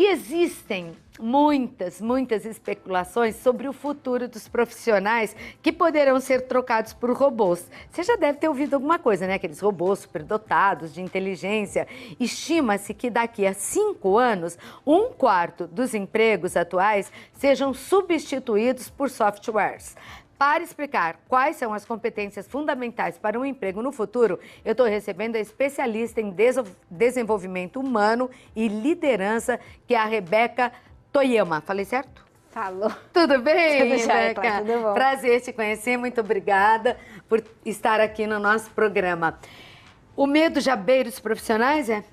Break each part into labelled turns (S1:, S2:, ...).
S1: E existem muitas especulações sobre o futuro dos profissionais que poderão ser trocados por robôs. Você já deve ter ouvido alguma coisa, né? Aqueles robôs superdotados de inteligência. Estima-se que daqui a 5 anos, 1/4 dos empregos atuais sejam substituídos por softwares. Para explicar quais são as competências fundamentais para um emprego no futuro, eu estou recebendo a especialista em desenvolvimento humano e liderança, que é a Rebeca Toyama. Falei certo?
S2: Falou.
S1: Tudo bem,
S2: Tudo certo,
S1: Rebeca?
S2: tudo bom.
S1: Prazer te conhecer, muito obrigada por estar aqui no nosso programa. O medo já beira os profissionais, é?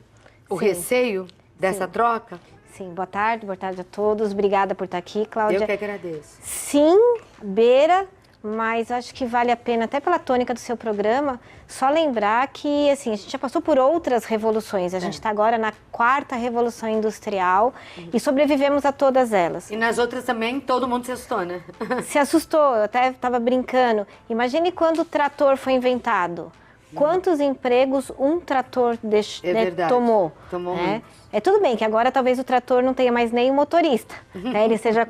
S1: O
S2: Sim.
S1: receio dessa
S2: Sim.
S1: troca?
S2: Sim, boa tarde a todos. Obrigada por estar aqui, Cláudia.
S1: Eu que agradeço.
S2: Sim, beira, mas acho que vale a pena, até pela tônica do seu programa, só lembrar que, assim, a gente já passou por outras revoluções. A gente está agora na 4ª Revolução Industrial e sobrevivemos a todas elas.
S1: E nas outras também todo mundo se assustou, né?
S2: Se assustou, eu até estava brincando. Imagine quando o trator foi inventado. Quantos empregos um trator tomou?
S1: Tomou
S2: né?
S1: muito.
S2: É tudo bem que agora talvez o trator não tenha mais nem motorista, né? Ele seja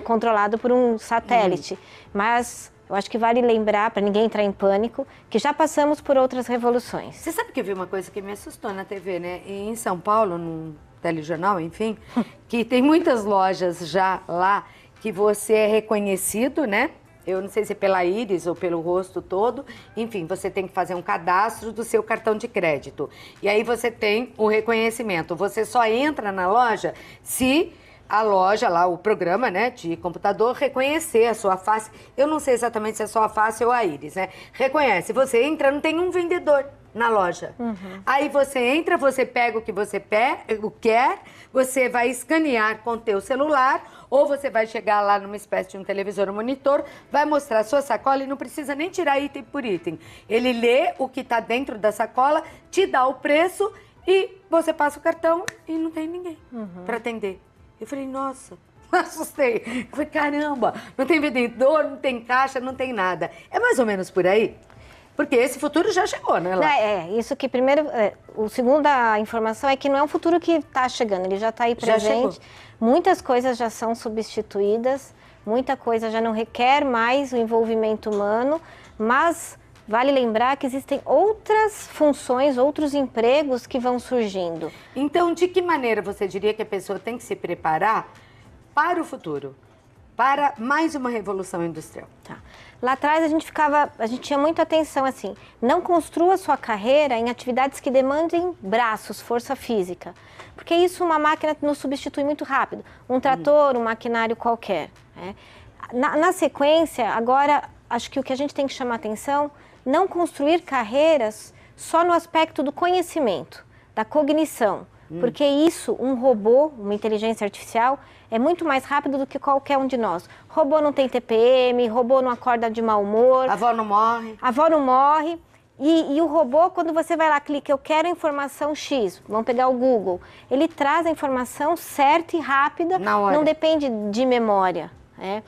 S2: controlado por um satélite. Mas eu acho que vale lembrar, para ninguém entrar em pânico, que já passamos por outras revoluções.
S1: Você sabe que eu vi uma coisa que me assustou na TV, né? Em São Paulo, num telejornal, enfim, que tem muitas lojas já lá que você é reconhecido, né? Eu não sei se é pela íris ou pelo rosto todo. Enfim, você tem que fazer um cadastro do seu cartão de crédito. E aí você tem o reconhecimento. Você só entra na loja se a loja lá, o programa, né, de computador, reconhecer a sua face. Eu não sei exatamente se é só a face ou a íris, né? Reconhece. Você entra, não tem um vendedor na loja. Aí você entra, você pega o que você quer, você vai escanear com o teu celular, ou você vai chegar lá numa espécie de um televisor ou monitor, vai mostrar a sua sacola e não precisa nem tirar item por item. Ele lê o que está dentro da sacola, te dá o preço e você passa o cartão e não tem ninguém para atender. Eu falei, nossa, assustei. Eu falei, caramba, não tem vendedor, não tem caixa, não tem nada. É mais ou menos por aí? Porque esse futuro já chegou, né? Lá?
S2: Isso que primeiro, o segundo a informação é que não é um futuro que está chegando, ele já está aí presente. Muitas coisas já são substituídas, muita coisa já não requer mais o envolvimento humano, mas vale lembrar que existem outras funções, outros empregos que vão surgindo.
S1: Então, de que maneira você diria que a pessoa tem que se preparar para o futuro? Para mais uma revolução industrial?
S2: Tá. Lá atrás a gente tinha muita atenção assim, não construa sua carreira em atividades que demandem braços, força física, porque isso uma máquina nos substitui muito rápido, um trator, um maquinário qualquer. Né? Na sequência, agora, acho que o que a gente tem que chamar atenção, não construir carreiras só no aspecto do conhecimento, da cognição, porque isso, um robô, uma inteligência artificial, é muito mais rápido do que qualquer um de nós. Robô não tem TPM, robô não acorda de mau humor.
S1: A avó não morre.
S2: A avó não morre. E o robô, quando você vai lá, clica, eu quero a informação X, vamos pegar o Google, ele traz a informação certa e rápida,
S1: na hora.
S2: Não depende de memória. Né?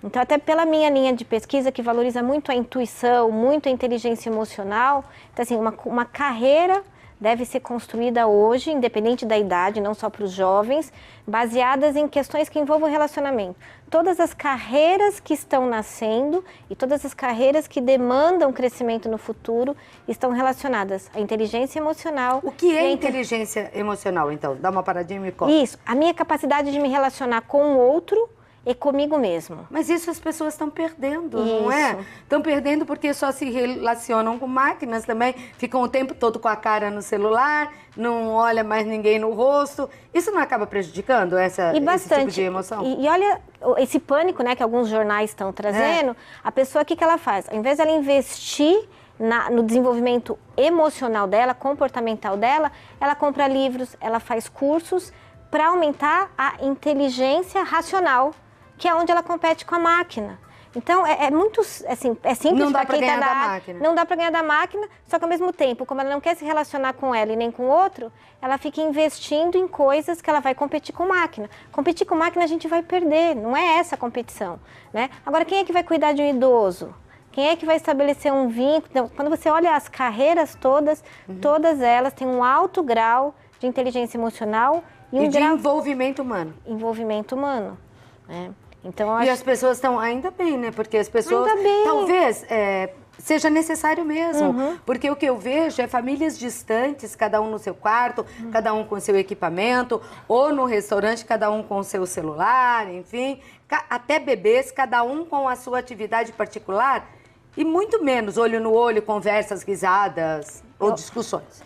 S2: Então, até pela minha linha de pesquisa, que valoriza muito a intuição, muito a inteligência emocional, então, assim, uma carreira deve ser construída hoje, independente da idade, não só para os jovens, baseadas em questões que envolvam relacionamento. Todas as carreiras que estão nascendo e todas as carreiras que demandam crescimento no futuro estão relacionadas à inteligência emocional.
S1: O que é inteligência emocional, então? Dá uma paradinha e me conta.
S2: Isso, a minha capacidade de me relacionar com o outro e comigo mesmo.
S1: Mas isso as pessoas estão perdendo, não é? Estão perdendo porque só se relacionam com máquinas também, ficam o tempo todo com a cara no celular, não olha mais ninguém no rosto. Isso não acaba prejudicando esse tipo de emoção?
S2: E olha esse pânico, né, que alguns jornais estão trazendo, a pessoa, o que ela faz? Ao invés de ela investir no desenvolvimento emocional dela, comportamental dela, ela compra livros, ela faz cursos para aumentar a inteligência racional, que é onde ela compete com a máquina. Então, é muito, assim, é simples para quem está na máquina. Não dá para ganhar da máquina, só que ao mesmo tempo, como ela não quer se relacionar com ela e nem com o outro, ela fica investindo em coisas que ela vai competir com máquina. Competir com máquina a gente vai perder, não é essa a competição, né? Agora, quem é que vai cuidar de um idoso? Quem é que vai estabelecer um vínculo? Então, quando você olha as carreiras todas, todas elas têm um alto grau de inteligência emocional
S1: E de envolvimento humano.
S2: Envolvimento humano, né? Então, eu
S1: acho... E as pessoas estão ainda bem, né? Porque as pessoas, talvez, seja necessário mesmo. Porque o que eu vejo é famílias distantes, cada um no seu quarto, cada um com seu equipamento, ou no restaurante, cada um com o seu celular, enfim. Até bebês, cada um com a sua atividade particular. E muito menos olho no olho, conversas, risadas ou discussões.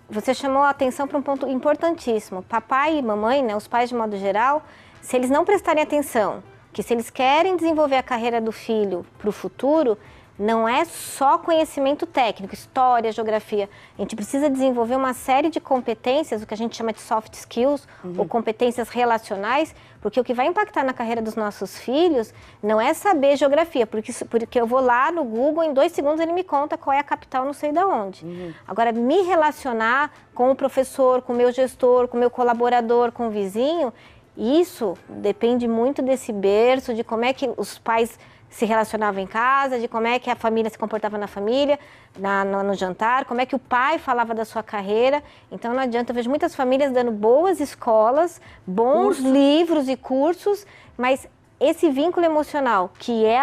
S2: Você chamou a atenção para um ponto importantíssimo. Papai e mamãe, né, os pais de modo geral, se eles não prestarem atenção, que se eles querem desenvolver a carreira do filho para o futuro, não é só conhecimento técnico, história, geografia. A gente precisa desenvolver uma série de competências, o que a gente chama de soft skills, ou competências relacionais, porque o que vai impactar na carreira dos nossos filhos não é saber geografia, porque eu vou lá no Google, em 2 segundos ele me conta qual é a capital, não sei de onde. Agora, me relacionar com o professor, com o meu gestor, com o meu colaborador, com o vizinho, isso depende muito desse berço, de como é que os pais se relacionavam em casa, de como é que a família se comportava na família, no jantar, como é que o pai falava da sua carreira. Então não adianta, eu vejo muitas famílias dando boas escolas, bons livros e cursos, mas esse vínculo emocional, que é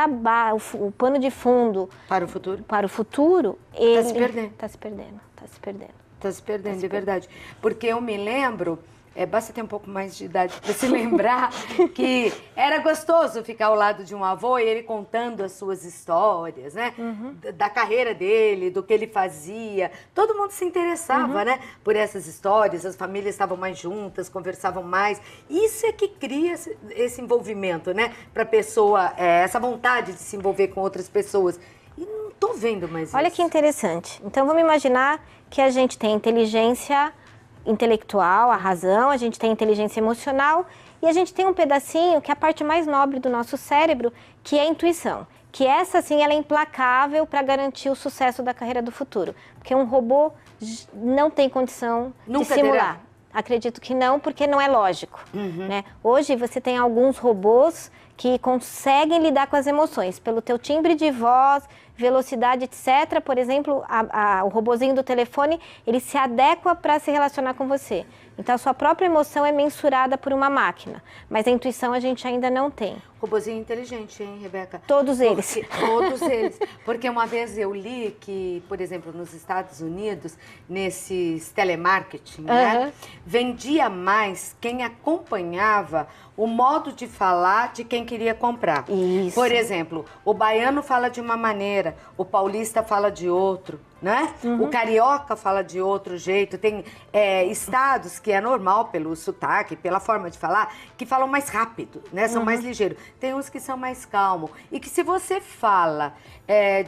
S2: o pano de fundo
S1: para o
S2: futuro, ele
S1: está se perdendo.
S2: Está se perdendo, está se perdendo.
S1: Está se perdendo, é verdade. Porque eu me lembro... basta ter um pouco mais de idade para se lembrar que era gostoso ficar ao lado de um avô e ele contando as suas histórias, né? Da carreira dele, do que ele fazia. Todo mundo se interessava, né? Por essas histórias, as famílias estavam mais juntas, conversavam mais. Isso é que cria esse envolvimento, né? Para a pessoa, essa vontade de se envolver com outras pessoas. E não estou vendo mais isso.
S2: Olha que interessante. Então, vamos imaginar que a gente tem inteligência intelectual, a razão, a gente tem inteligência emocional e a gente tem um pedacinho que é a parte mais nobre do nosso cérebro, que é a intuição. Que essa, sim, ela é implacável para garantir o sucesso da carreira do futuro. Porque um robô não tem condição de simular. Acredito que não, porque não é lógico. Né? Hoje você tem alguns robôs que conseguem lidar com as emoções, pelo teu timbre de voz, velocidade, etc. Por exemplo, o robozinho do telefone, ele se adequa para se relacionar com você. Então, a sua própria emoção é mensurada por uma máquina, mas a intuição a gente ainda não tem.
S1: Robozinho inteligente, hein, Rebeca?
S2: Todos eles.
S1: Todos eles. Porque uma vez eu li que, por exemplo, nos Estados Unidos, nesses telemarketing, né, vendia mais quem acompanhava o modo de falar de quem queria comprar.
S2: Isso.
S1: Por exemplo, o baiano fala de uma maneira, o paulista fala de outro, né? O carioca fala de outro jeito. Tem estados que é normal pelo sotaque, pela forma de falar, que falam mais rápido, né? São mais ligeiros. Tem uns que são mais calmos. E que se você fala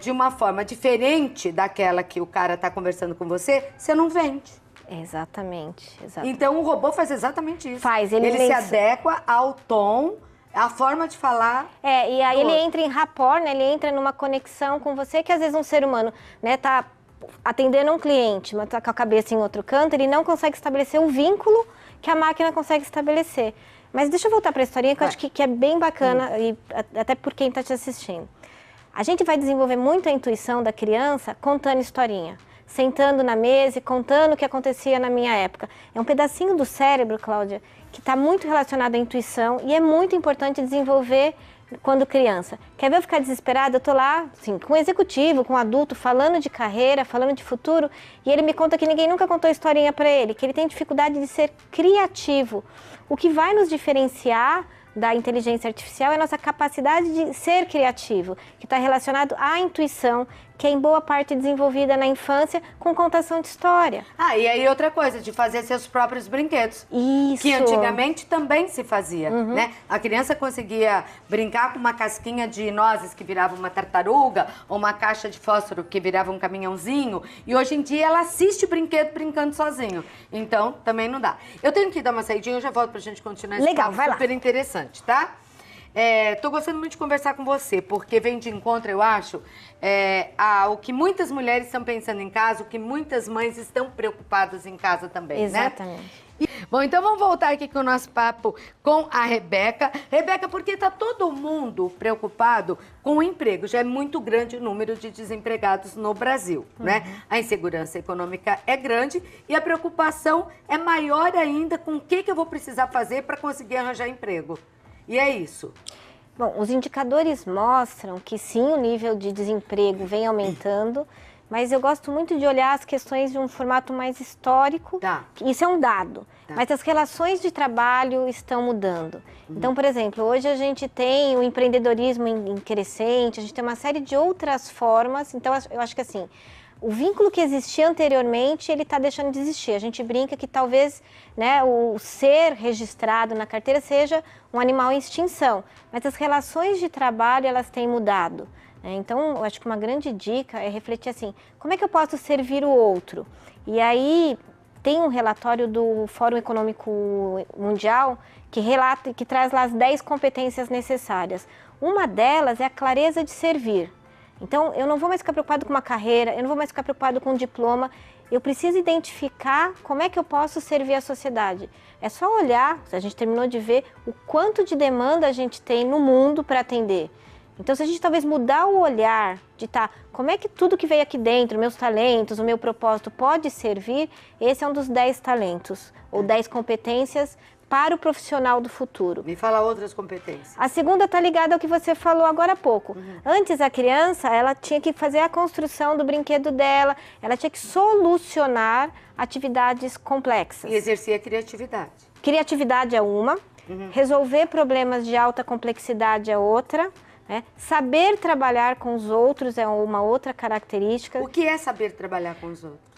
S1: de uma forma diferente daquela que o cara está conversando com você, você não vende.
S2: Exatamente.
S1: Então o robô faz exatamente isso.
S2: Ele
S1: se adequa ao tom, à forma de falar.
S2: E aí ele entra em rapport, né? Ele entra numa conexão com você, que às vezes um ser humano, né, tá atendendo um cliente, mas tá com a cabeça em outro canto, ele não consegue estabelecer o vínculo que a máquina consegue estabelecer. Mas deixa eu voltar para a historinha, que eu acho que é bem bacana, e até por quem está te assistindo. A gente vai desenvolver muito a intuição da criança contando historinha. Sentando na mesa e contando o que acontecia na minha época. É um pedacinho do cérebro, Cláudia, que está muito relacionado à intuição e é muito importante desenvolver quando criança. Quer ver eu ficar desesperada? Eu estou lá, assim, com um executivo, com um adulto, falando de carreira, falando de futuro, e ele me conta que ninguém nunca contou historinha para ele, que ele tem dificuldade de ser criativo. O que vai nos diferenciar da inteligência artificial é a nossa capacidade de ser criativo, que está relacionado à intuição, que é em boa parte desenvolvida na infância com contação de história.
S1: E aí outra coisa, de fazer seus próprios brinquedos.
S2: Isso.
S1: Que antigamente também se fazia, né? A criança conseguia brincar com uma casquinha de nozes que virava uma tartaruga, ou uma caixa de fósforo que virava um caminhãozinho, e hoje em dia ela assiste brinquedo brincando sozinho. Então, também não dá. Eu tenho que dar uma saidinha, eu já volto pra gente continuar esse papo super interessante, tá? Tô gostando muito de conversar com você, porque vem de encontro, eu acho, o que muitas mulheres estão pensando em casa, o que muitas mães estão preocupadas em casa também,
S2: exatamente,
S1: né? Bom, então vamos voltar aqui com o nosso papo com a Rebeca. Rebeca, porque está todo mundo preocupado com o emprego? Já é muito grande o número de desempregados no Brasil, né? A insegurança econômica é grande e a preocupação é maior ainda com o que eu vou precisar fazer para conseguir arranjar emprego. E é isso.
S2: Bom, os indicadores mostram que sim, o nível de desemprego vem aumentando, mas eu gosto muito de olhar as questões de um formato mais histórico.
S1: Tá.
S2: Isso é um dado, mas as relações de trabalho estão mudando. Então, por exemplo, hoje a gente tem o empreendedorismo em crescente, a gente tem uma série de outras formas. Então, eu acho que assim, o vínculo que existia anteriormente, ele está deixando de existir. A gente brinca que talvez, né, o ser registrado na carteira seja um animal em extinção, mas as relações de trabalho, elas têm mudado. Então, eu acho que uma grande dica é refletir assim, como é que eu posso servir o outro? E aí, tem um relatório do Fórum Econômico Mundial que traz lá as 10 competências necessárias. Uma delas é a clareza de servir. Então, eu não vou mais ficar preocupado com uma carreira, eu não vou mais ficar preocupado com um diploma, eu preciso identificar como é que eu posso servir a sociedade. É só olhar, a gente terminou de ver o quanto de demanda a gente tem no mundo para atender. Então, se a gente talvez mudar o olhar de como é que tudo que veio aqui dentro, meus talentos, o meu propósito pode servir, esse é um dos 10 talentos, ou 10 competências para o profissional do futuro.
S1: Me fala outras competências.
S2: A segunda está ligada ao que você falou agora há pouco. Antes, a criança, ela tinha que fazer a construção do brinquedo dela, ela tinha que solucionar atividades complexas.
S1: E exercer a criatividade.
S2: Criatividade é uma, resolver problemas de alta complexidade é outra, né? Saber trabalhar com os outros é uma outra característica.
S1: O que é saber trabalhar com os outros?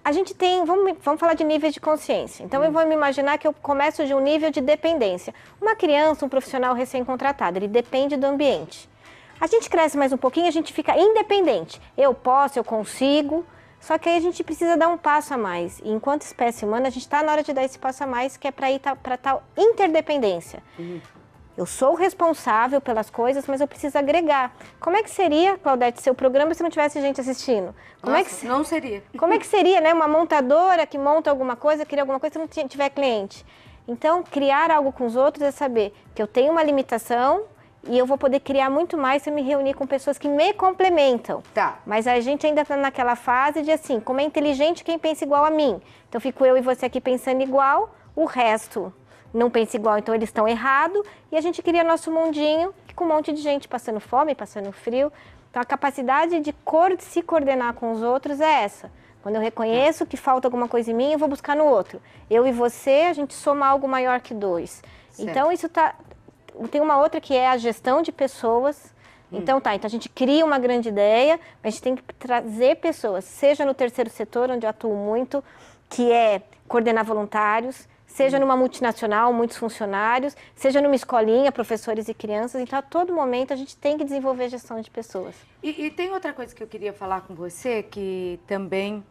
S2: A gente tem, vamos falar de níveis de consciência. Então, eu vou me imaginar que eu começo de um nível de dependência. Uma criança, um profissional recém-contratado, ele depende do ambiente. A gente cresce mais um pouquinho, a gente fica independente. Eu posso, eu consigo, só que aí a gente precisa dar um passo a mais. E enquanto espécie humana, a gente está na hora de dar esse passo a mais, que é para ir para tal interdependência. Eu sou responsável pelas coisas, mas eu preciso agregar. Como é que seria, Claudete, seu programa se não tivesse gente assistindo?
S1: Não seria.
S2: Como é que seria, né? Uma montadora que monta alguma coisa, cria alguma coisa se não tiver cliente? Então, criar algo com os outros é saber que eu tenho uma limitação e eu vou poder criar muito mais se eu me reunir com pessoas que me complementam.
S1: Tá.
S2: Mas a gente ainda está naquela fase de assim, como é inteligente quem pensa igual a mim. Então, fico eu e você aqui pensando igual, o resto não pensa igual, então eles estão errados, e a gente cria nosso mundinho com um monte de gente passando fome, passando frio. Então a capacidade de se coordenar com os outros é essa. Quando eu reconheço que falta alguma coisa em mim, eu vou buscar no outro. Eu e você, a gente soma algo maior que 2. Certo. Então isso tem uma outra que é a gestão de pessoas. Então então a gente cria uma grande ideia, mas a gente tem que trazer pessoas, seja no terceiro setor, onde eu atuo muito, que é coordenar voluntários, seja numa multinacional, muitos funcionários, seja numa escolinha, professores e crianças. Então, a todo momento, a gente tem que desenvolver gestão de pessoas.
S1: E tem outra coisa que eu queria falar com você, que também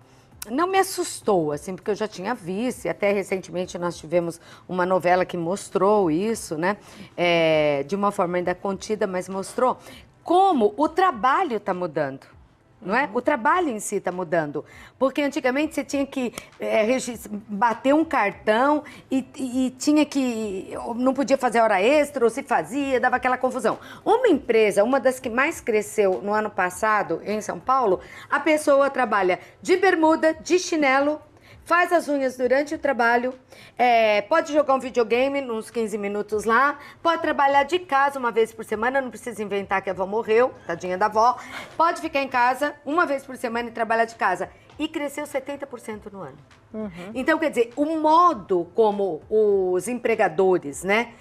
S1: não me assustou, assim, porque eu já tinha visto, e até recentemente nós tivemos uma novela que mostrou isso, né? De uma forma ainda contida, mas mostrou como o trabalho está mudando. Não é? O trabalho em si está mudando. Porque antigamente você tinha que bater um cartão e tinha que... Não podia fazer hora extra, ou se fazia, dava aquela confusão. Uma empresa, uma das que mais cresceu no ano passado, em São Paulo, a pessoa trabalha de bermuda, de chinelo, faz as unhas durante o trabalho, pode jogar um videogame uns 15 minutos lá, pode trabalhar de casa uma vez por semana, não precisa inventar que a avó morreu, tadinha da avó, pode ficar em casa uma vez por semana e trabalhar de casa. E cresceu 70% no ano. Então, quer dizer, o modo como os empregadores, né,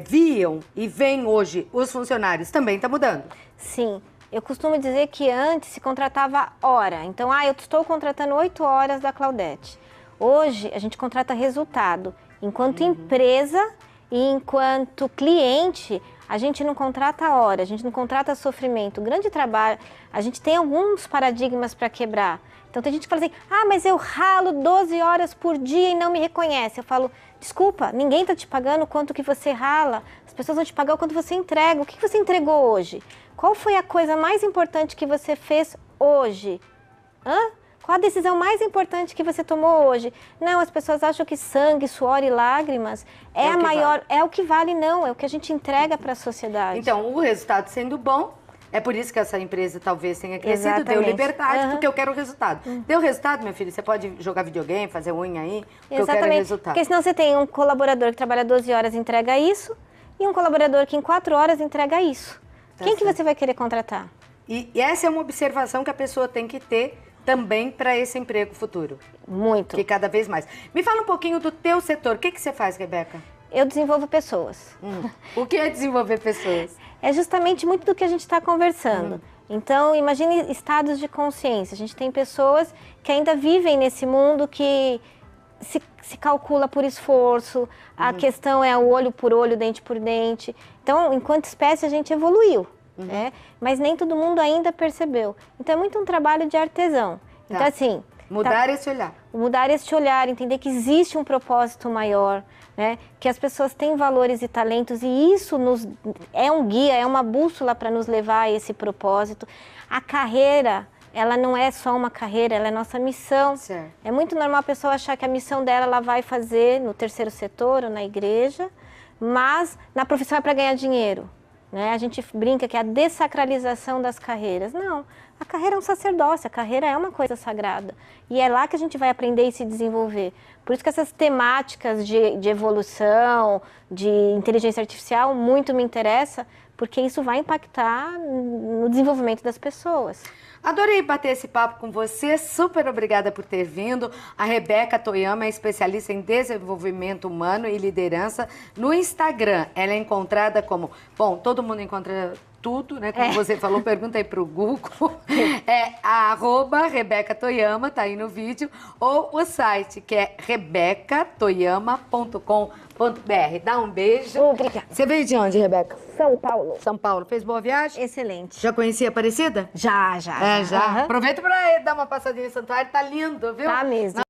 S1: viam e veem hoje os funcionários também está mudando.
S2: Sim. Eu costumo dizer que antes se contratava hora. Então, eu estou contratando 8 horas da Claudete. Hoje, a gente contrata resultado. Enquanto empresa e enquanto cliente, a gente não contrata hora, a gente não contrata sofrimento. O grande trabalho, a gente tem alguns paradigmas para quebrar. Então, tem gente que fala assim, mas eu ralo 12 horas por dia e não me reconhece. Eu falo, desculpa, ninguém está te pagando o quanto que você rala. As pessoas vão te pagar o quanto você entrega. O que você entregou hoje? Qual foi a coisa mais importante que você fez hoje? Qual a decisão mais importante que você tomou hoje? Não, as pessoas acham que sangue, suor e lágrimas é a maior, vale. É o que vale, não, é o que a gente entrega para a sociedade.
S1: Então, o resultado sendo bom, é por isso que essa empresa talvez tenha crescido, exatamente. Deu liberdade, porque eu quero o resultado. Deu resultado, meu filho, você pode jogar videogame, fazer unha aí, porque eu quero o resultado.
S2: Porque senão você tem um colaborador que trabalha 12 horas e entrega isso, e um colaborador que em 4 horas entrega isso. Tá Quem certo. Que você vai querer contratar?
S1: E essa é uma observação que a pessoa tem que ter também para esse emprego futuro.
S2: Muito.
S1: Que cada vez mais. Me fala um pouquinho do teu setor. O que você faz, Rebeca?
S2: Eu desenvolvo pessoas.
S1: O que é desenvolver pessoas?
S2: É justamente muito do que a gente está conversando. Então, imagine estados de consciência. A gente tem pessoas que ainda vivem nesse mundo que se calcula por esforço, a questão é o olho por olho, dente por dente. Então, enquanto espécie, a gente evoluiu. Né? Mas nem todo mundo ainda percebeu. Então é muito um trabalho de artesão. Então assim...
S1: Mudar esse olhar.
S2: Mudar esse olhar, entender que existe um propósito maior, né? Que as pessoas têm valores e talentos e isso é um guia, é uma bússola para nos levar a esse propósito. A carreira, ela não é só uma carreira, ela é nossa missão.
S1: Certo.
S2: É muito normal a pessoa achar que a missão dela ela vai fazer no terceiro setor ou na igreja, mas na profissão é para ganhar dinheiro. Né? A gente brinca que é a dessacralização das carreiras. Não, a carreira é um sacerdócio, a carreira é uma coisa sagrada. E é lá que a gente vai aprender e se desenvolver. Por isso que essas temáticas de evolução, de inteligência artificial, muito me interessa, porque isso vai impactar no desenvolvimento das pessoas.
S1: Adorei bater esse papo com você, super obrigada por ter vindo. A Rebeca Toyama é especialista em desenvolvimento humano e liderança no Instagram. Ela é encontrada como... Bom, todo mundo encontra tudo, né? Como você falou, pergunta aí pro Google. É a @Rebeca Toyama, tá aí no vídeo. Ou o site, que é rebecatoyama.com.br. Dá um beijo.
S2: Obrigada.
S1: Você veio de onde, Rebeca?
S2: São Paulo.
S1: São Paulo. Fez boa viagem?
S2: Excelente.
S1: Já conhecia a Aparecida?
S2: Já.
S1: Já. Aproveita pra dar uma passadinha em Santuário, tá lindo, viu?
S2: Tá mesmo.